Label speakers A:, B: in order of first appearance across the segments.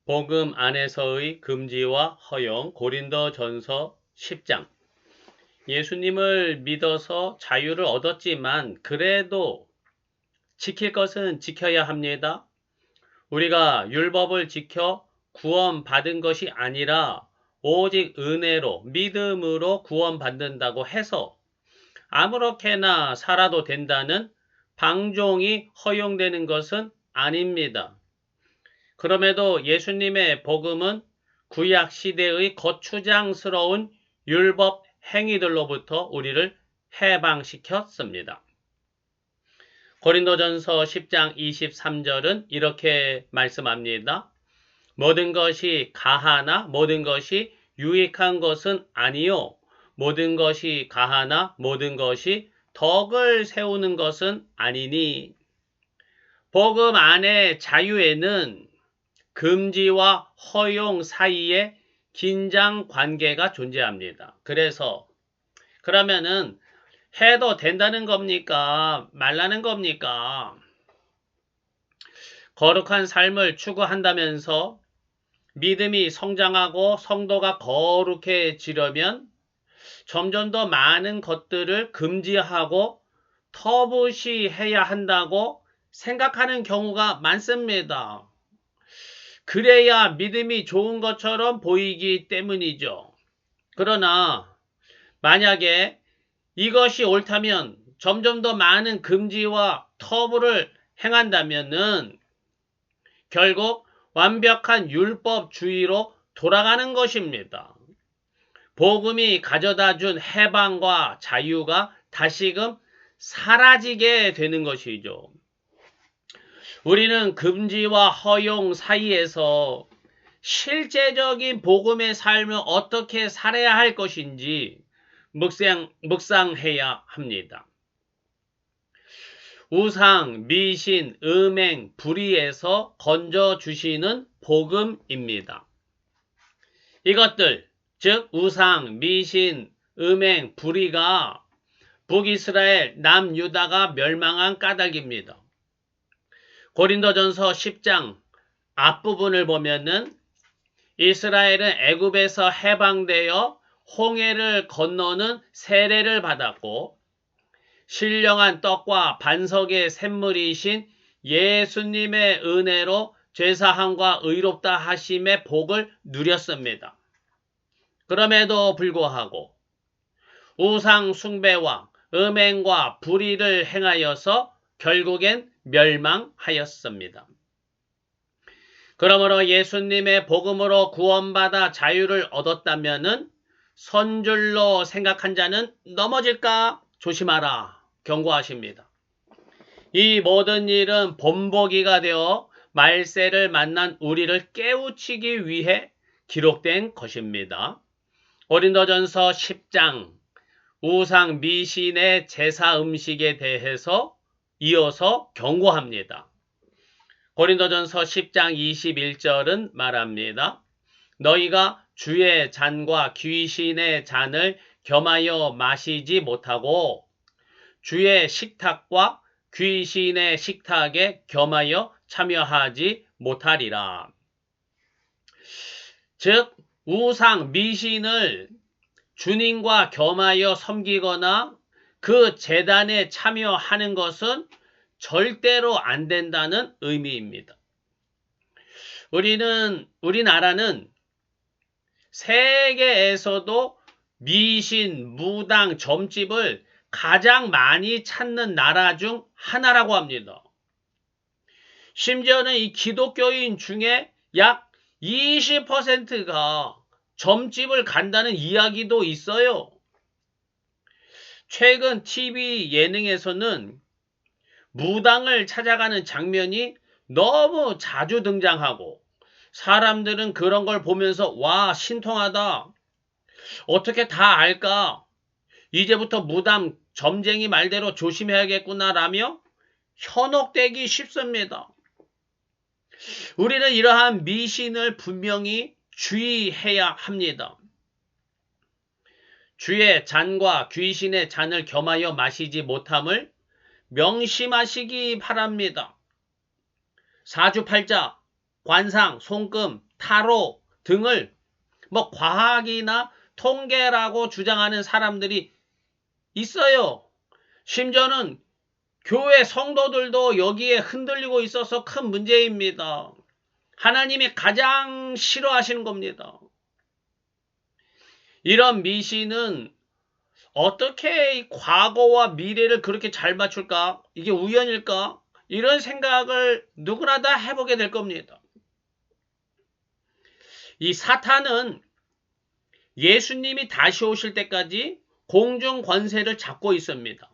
A: 복음 안에서의 금지와 허용 고린도전서 10장. 예수님을 믿어서 자유를 얻었지만 그래도 지킬 것은 지켜야 합니다. 우리가 율법을 지켜 구원받은 것이 아니라 오직 은혜로 믿음으로 구원받는다고 해서 아무렇게나 살아도 된다는 방종이 허용되는 것은 아닙니다. 그럼에도 예수님의 복음은 구약 시대의 거추장스러운 율법 행위들로부터 우리를 해방시켰습니다. 고린도전서 10장 23절은 이렇게 말씀합니다. 모든 것이 가하나 모든 것이 유익한 것은 아니요. 모든 것이 가하나 모든 것이 덕을 세우는 것은 아니니. 복음 안의 자유에는 금지와 허용 사이에 긴장 관계가 존재합니다. 그러면은 해도 된다는 겁니까? 말라는 겁니까? 거룩한 삶을 추구한다면서 믿음이 성장하고 성도가 거룩해지려면 점점 더 많은 것들을 금지하고 터부시해야 한다고 생각하는 경우가 많습니다. 그래야 믿음이 좋은 것처럼 보이기 때문이죠. 그러나 만약에 이것이 옳다면 점점 더 많은 금지와 터부를 행한다면은 결국 완벽한 율법주의로 돌아가는 것입니다. 복음이 가져다 준 해방과 자유가 다시금 사라지게 되는 것이죠. 우리는 금지와 허용 사이에서 실제적인 복음의 삶을 어떻게 살아야 할 것인지 묵상해야 합니다. 우상, 미신, 음행, 불의에서 건져주시는 복음입니다. 이것들, 즉 우상, 미신, 음행, 불의가 북이스라엘, 남유다가 멸망한 까닭입니다. 고린도전서 10장 앞부분을 보면은 이스라엘은 애굽에서 해방되어 홍해를 건너는 세례를 받았고 신령한 떡과 반석의 샘물이신 예수님의 은혜로 죄사함과 의롭다 하심의 복을 누렸습니다. 그럼에도 불구하고 우상 숭배와 음행과 불의를 행하여서 결국엔 멸망하였습니다. 그러므로 예수님의 복음으로 구원받아 자유를 얻었다면은 선줄로 생각한 자는 넘어질까 조심하라 경고하십니다. 이 모든 일은 본보기가 되어 말세를 만난 우리를 깨우치기 위해 기록된 것입니다. 고린도전서 10장 우상 미신의 제사 음식에 대해서 이어서 경고합니다. 고린도전서 10장 21절은 말합니다. 너희가 주의 잔과 귀신의 잔을 겸하여 마시지 못하고 주의 식탁과 귀신의 식탁에 겸하여 참여하지 못하리라. 즉 우상 미신을 주님과 겸하여 섬기거나 그 제단에 참여하는 것은 절대로 안 된다는 의미입니다. 우리나라는 세계에서도 미신, 무당, 점집을 가장 많이 찾는 나라 중 하나라고 합니다. 심지어는 이 기독교인 중에 약 20%가 점집을 간다는 이야기도 있어요. 최근 TV 예능에서는 무당을 찾아가는 장면이 너무 자주 등장하고 사람들은 그런 걸 보면서 와 신통하다. 어떻게 다 알까? 이제부터 무당 점쟁이 말대로 조심해야겠구나라며 현혹되기 쉽습니다. 우리는 이러한 미신을 분명히 주의해야 합니다. 주의 잔과 귀신의 잔을 겸하여 마시지 못함을 명심하시기 바랍니다. 사주팔자, 관상, 손금 타로 등을 뭐 과학이나 통계라고 주장하는 사람들이 있어요. 심지어는 교회 성도들도 여기에 흔들리고 있어서 큰 문제입니다. 하나님이 가장 싫어하시는 겁니다. 이런 미신은 어떻게 과거와 미래를 그렇게 잘 맞출까? 이게 우연일까? 이런 생각을 누구나 다 해보게 될 겁니다. 이 사탄은 예수님이 다시 오실 때까지 공중 권세를 잡고 있습니다.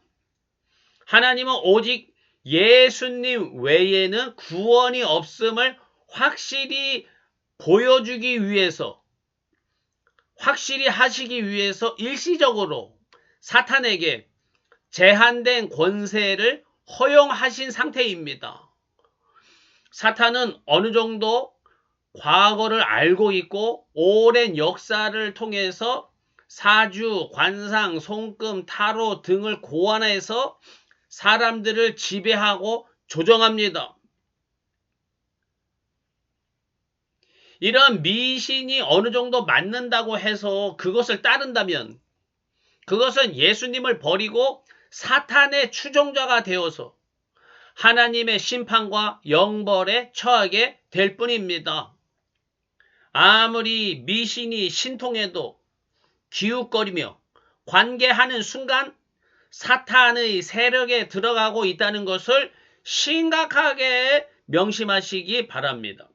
A: 하나님은 오직 예수님 외에는 구원이 없음을 확실히 보여주기 위해서, 확실히 하시기 위해서 일시적으로 사탄에게 제한된 권세를 허용하신 상태입니다. 사탄은 어느 정도 과거를 알고 있고 오랜 역사를 통해서 사주, 관상, 손금, 타로 등을 고안해서 사람들을 지배하고 조정합니다. 이런 미신이 어느 정도 맞는다고 해서 그것을 따른다면 그것은 예수님을 버리고 사탄의 추종자가 되어서 하나님의 심판과 영벌에 처하게 될 뿐입니다. 아무리 미신이 신통해도 기웃거리며 관계하는 순간 사탄의 세력에 들어가고 있다는 것을 심각하게 명심하시기 바랍니다.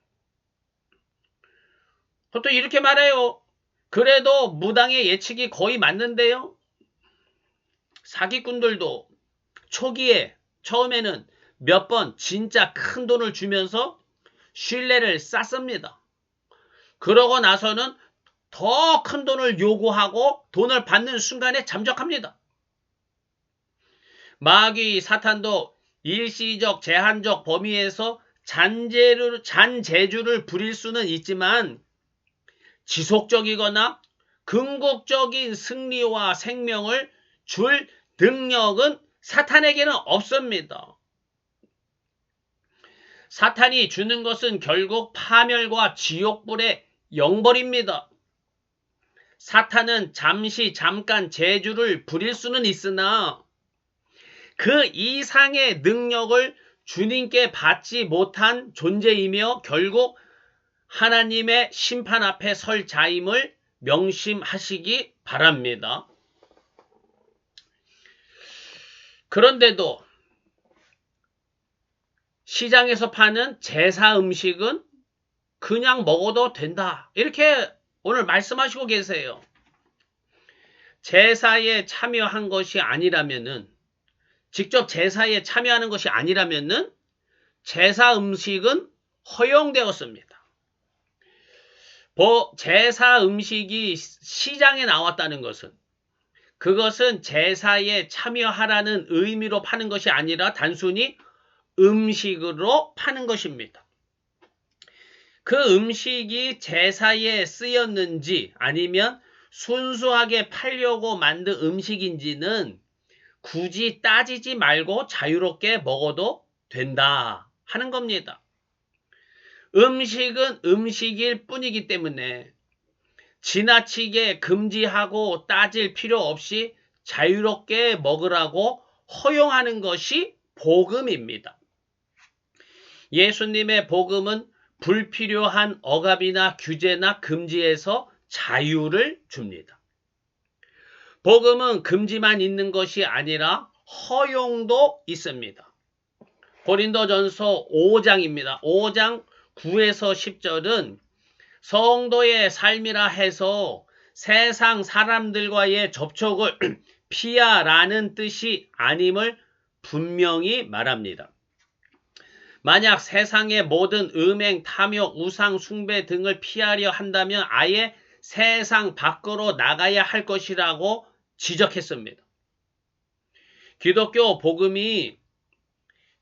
A: 또 이렇게 말해요. 그래도 무당의 예측이 거의 맞는데요. 사기꾼들도 초기에 처음에는 몇 번 진짜 큰 돈을 주면서 신뢰를 쌓습니다. 그러고 나서는 더 큰 돈을 요구하고 돈을 받는 순간에 잠적합니다. 마귀 사탄도 일시적 제한적 범위에서 잔재주를 부릴 수는 있지만 지속적이거나 궁극적인 승리와 생명을 줄 능력은 사탄에게는 없습니다. 사탄이 주는 것은 결국 파멸과 지옥불의 영벌입니다. 사탄은 잠깐 재주를 부릴 수는 있으나 그 이상의 능력을 주님께 받지 못한 존재이며 결국 하나님의 심판 앞에 설 자임을 명심하시기 바랍니다. 그런데도 시장에서 파는 제사 음식은 그냥 먹어도 된다. 이렇게 오늘 말씀하시고 계세요. 제사에 참여한 것이 아니라면은, 직접 제사에 참여하는 것이 아니라면은 제사 음식은 허용되었습니다. 제사 음식이 시장에 나왔다는 것은 그것은 제사에 참여하라는 의미로 파는 것이 아니라 단순히 음식으로 파는 것입니다. 그 음식이 제사에 쓰였는지 아니면 순수하게 팔려고 만든 음식인지는 굳이 따지지 말고 자유롭게 먹어도 된다 하는 겁니다. 음식은 음식일 뿐이기 때문에 지나치게 금지하고 따질 필요 없이 자유롭게 먹으라고 허용하는 것이 복음입니다. 예수님의 복음은 불필요한 억압이나 규제나 금지에서 자유를 줍니다. 복음은 금지만 있는 것이 아니라 허용도 있습니다. 고린도전서 5장입니다. 5장 9에서 10절은 성도의 삶이라 해서 세상 사람들과의 접촉을 피하라는 뜻이 아님을 분명히 말합니다. 만약 세상의 모든 음행, 탐욕, 우상, 숭배 등을 피하려 한다면 아예 세상 밖으로 나가야 할 것이라고 지적했습니다. 기독교 복음이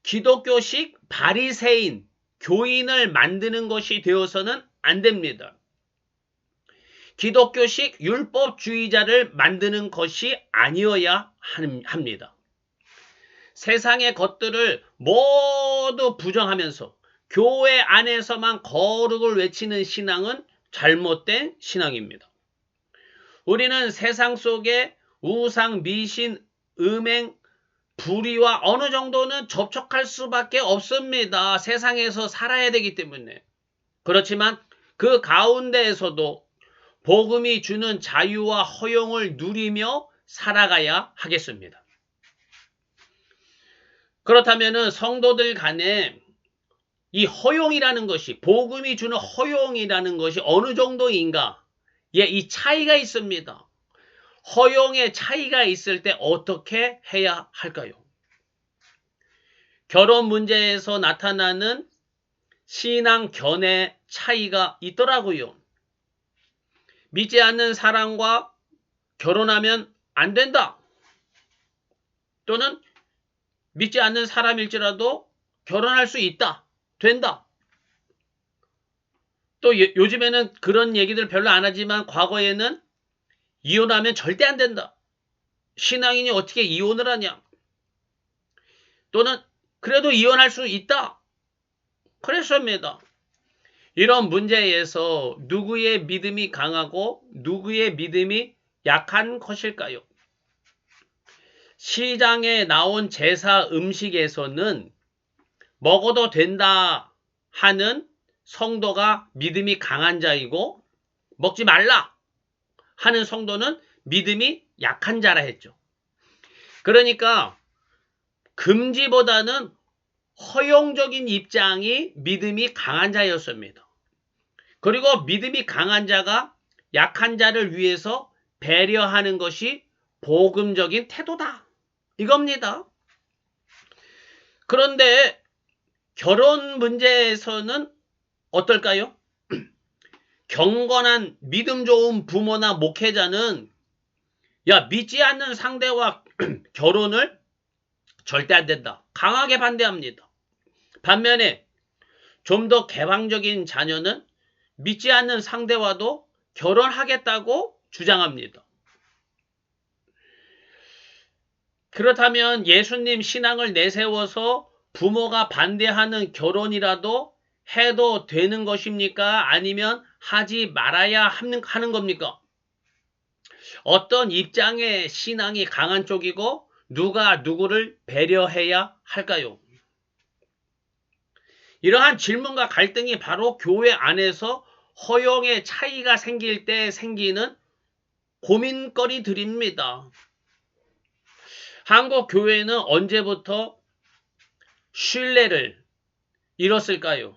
A: 기독교식 바리새인, 교인을 만드는 것이 되어서는 안 됩니다. 기독교식 율법주의자를 만드는 것이 아니어야 합니다. 세상의 것들을 모두 부정하면서 교회 안에서만 거룩을 외치는 신앙은 잘못된 신앙입니다. 우리는 세상 속에 우상, 미신, 음행, 불의와 어느 정도는 접촉할 수밖에 없습니다. 세상에서 살아야 되기 때문에. 그렇지만 그 가운데에서도 복음이 주는 자유와 허용을 누리며 살아가야 하겠습니다. 그렇다면 성도들 간에 이 허용이라는 것이, 복음이 주는 허용이라는 것이 어느 정도인가? 예, 이 차이가 있습니다. 허용의 차이가 있을 때 어떻게 해야 할까요? 결혼 문제에서 나타나는 신앙 견해 차이가 있더라고요. 믿지 않는 사람과 결혼하면 안 된다. 또는 믿지 않는 사람일지라도 결혼할 수 있다. 된다. 또 요즘에는 그런 얘기들 별로 안 하지만 과거에는 이혼하면 절대 안 된다. 신앙인이 어떻게 이혼을 하냐. 또는 그래도 이혼할 수 있다. 그랬습니다. 이런 문제에서 누구의 믿음이 강하고 누구의 믿음이 약한 것일까요? 시장에 나온 제사 음식에서는 먹어도 된다 하는 성도가 믿음이 강한 자이고 먹지 말라 하는 성도는 믿음이 약한 자라 했죠. 그러니까 금지보다는 허용적인 입장이 믿음이 강한 자였습니다. 그리고 믿음이 강한 자가 약한 자를 위해서 배려하는 것이 복음적인 태도다. 이겁니다. 그런데 결혼 문제에서는 어떨까요? 경건한 믿음 좋은 부모나 목회자는 믿지 않는 상대와 결혼을 절대 안 된다. 강하게 반대합니다. 반면에 좀 더 개방적인 자녀는 믿지 않는 상대와도 결혼하겠다고 주장합니다. 그렇다면 예수님 신앙을 내세워서 부모가 반대하는 결혼이라도 해도 되는 것입니까? 아니면 하지 말아야 하는 겁니까? 어떤 입장의 신앙이 강한 쪽이고 누가 누구를 배려해야 할까요? 이러한 질문과 갈등이 바로 교회 안에서 허용의 차이가 생길 때 생기는 고민거리들입니다. 한국 교회는 언제부터 신뢰를 잃었을까요?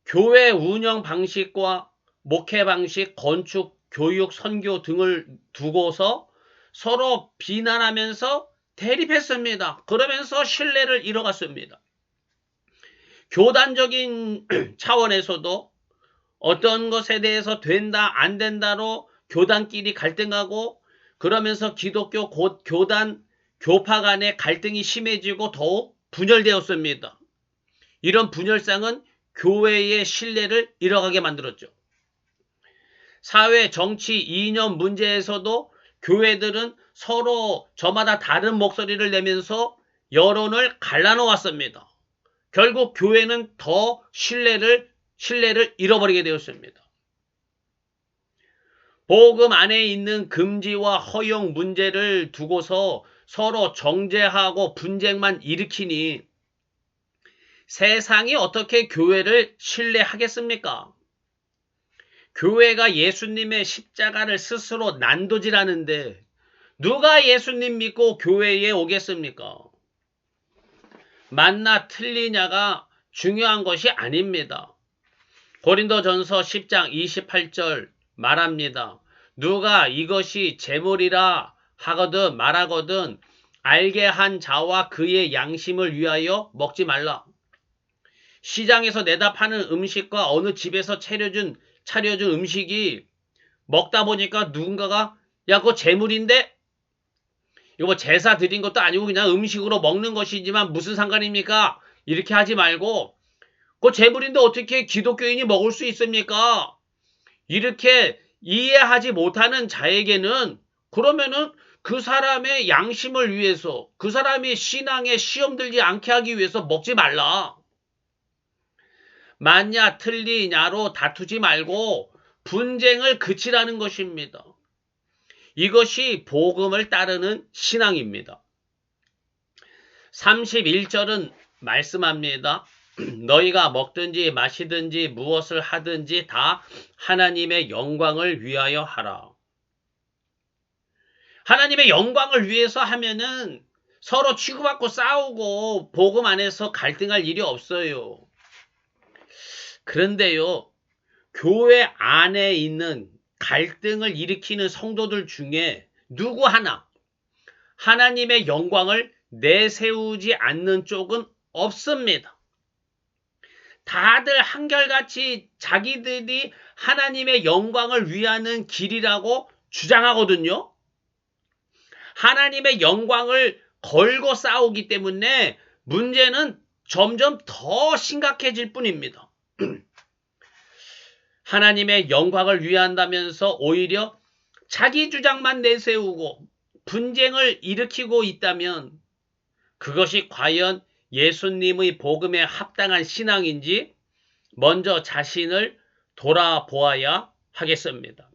A: 교회 운영 방식과 목회 방식, 건축, 교육, 선교 등을 두고서 서로 비난하면서 대립했습니다. 그러면서 신뢰를 잃어갔습니다. 교단적인 차원에서도 어떤 것에 대해서 된다, 안 된다로 교단끼리 갈등하고 그러면서 기독교 교단, 교파 간의 갈등이 심해지고 더욱 분열되었습니다. 이런 분열상은 교회의 신뢰를 잃어가게 만들었죠. 사회, 정치, 이념 문제에서도 교회들은 서로 저마다 다른 목소리를 내면서 여론을 갈라놓았습니다. 결국 교회는 더 신뢰를 잃어버리게 되었습니다. 복음 안에 있는 금지와 허용 문제를 두고서 서로 정죄하고 분쟁만 일으키니 세상이 어떻게 교회를 신뢰하겠습니까? 교회가 예수님의 십자가를 스스로 난도질하는데 누가 예수님 믿고 교회에 오겠습니까? 맞나 틀리냐가 중요한 것이 아닙니다. 고린도전서 10장 28절 말합니다. 누가 이것이 제물이라 하거든 말하거든 알게 한 자와 그의 양심을 위하여 먹지 말라. 시장에서 내다 파는 음식과 어느 집에서 차려준 음식이 먹다 보니까 누군가가 그거 제물인데? 이거 제사 드린 것도 아니고 그냥 음식으로 먹는 것이지만 무슨 상관입니까? 이렇게 하지 말고 그 제물인데 어떻게 기독교인이 먹을 수 있습니까? 이렇게 이해하지 못하는 자에게는 그러면은 그 사람의 양심을 위해서 그 사람이 신앙에 시험 들지 않게 하기 위해서 먹지 말라. 맞냐 틀리냐로 다투지 말고 분쟁을 그치라는 것입니다. 이것이 복음을 따르는 신앙입니다. 31절은 말씀합니다. 너희가 먹든지 마시든지 무엇을 하든지 다 하나님의 영광을 위하여 하라. 하나님의 영광을 위해서 하면은 서로 치고받고 싸우고 복음 안에서 갈등할 일이 없어요. 그런데요, 교회 안에 있는 갈등을 일으키는 성도들 중에 누구 하나 하나님의 영광을 내세우지 않는 쪽은 없습니다. 다들 한결같이 자기들이 하나님의 영광을 위하는 길이라고 주장하거든요. 하나님의 영광을 걸고 싸우기 때문에 문제는 점점 더 심각해질 뿐입니다. 하나님의 영광을 위한다면서 오히려 자기 주장만 내세우고 분쟁을 일으키고 있다면 그것이 과연 예수님의 복음에 합당한 신앙인지 먼저 자신을 돌아보아야 하겠습니다.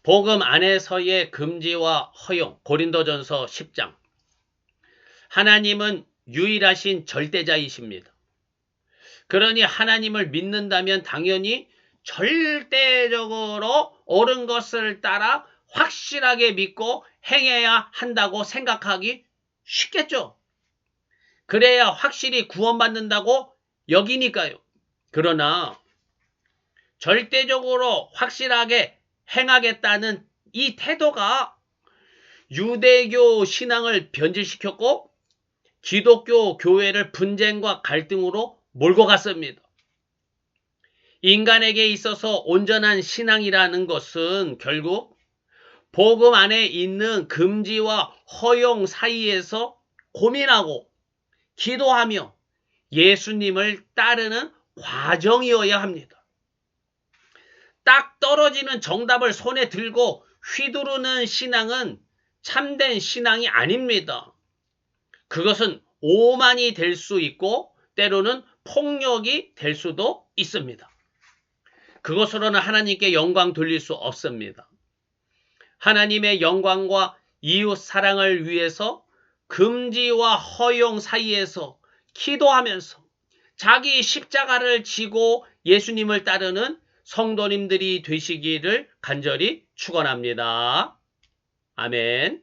A: 복음 안에서의 금지와 허용, 고린도전서 10장. 하나님은 유일하신 절대자이십니다. 그러니 하나님을 믿는다면 당연히 절대적으로 옳은 것을 따라 확실하게 믿고 행해야 한다고 생각하기 쉽겠죠. 그래야 확실히 구원받는다고 여기니까요. 그러나 절대적으로 확실하게 행하겠다는 이 태도가 유대교 신앙을 변질시켰고 기독교 교회를 분쟁과 갈등으로 몰고 갔습니다. 인간에게 있어서 온전한 신앙이라는 것은 결국 복음 안에 있는 금지와 허용 사이에서 고민하고 기도하며 예수님을 따르는 과정이어야 합니다. 딱 떨어지는 정답을 손에 들고 휘두르는 신앙은 참된 신앙이 아닙니다. 그것은 오만이 될 수 있고 때로는 폭력이 될 수도 있습니다. 그것으로는 하나님께 영광 돌릴 수 없습니다. 하나님의 영광과 이웃 사랑을 위해서 금지와 허용 사이에서 기도하면서 자기 십자가를 지고 예수님을 따르는 성도님들이 되시기를 간절히 축원합니다. 아멘.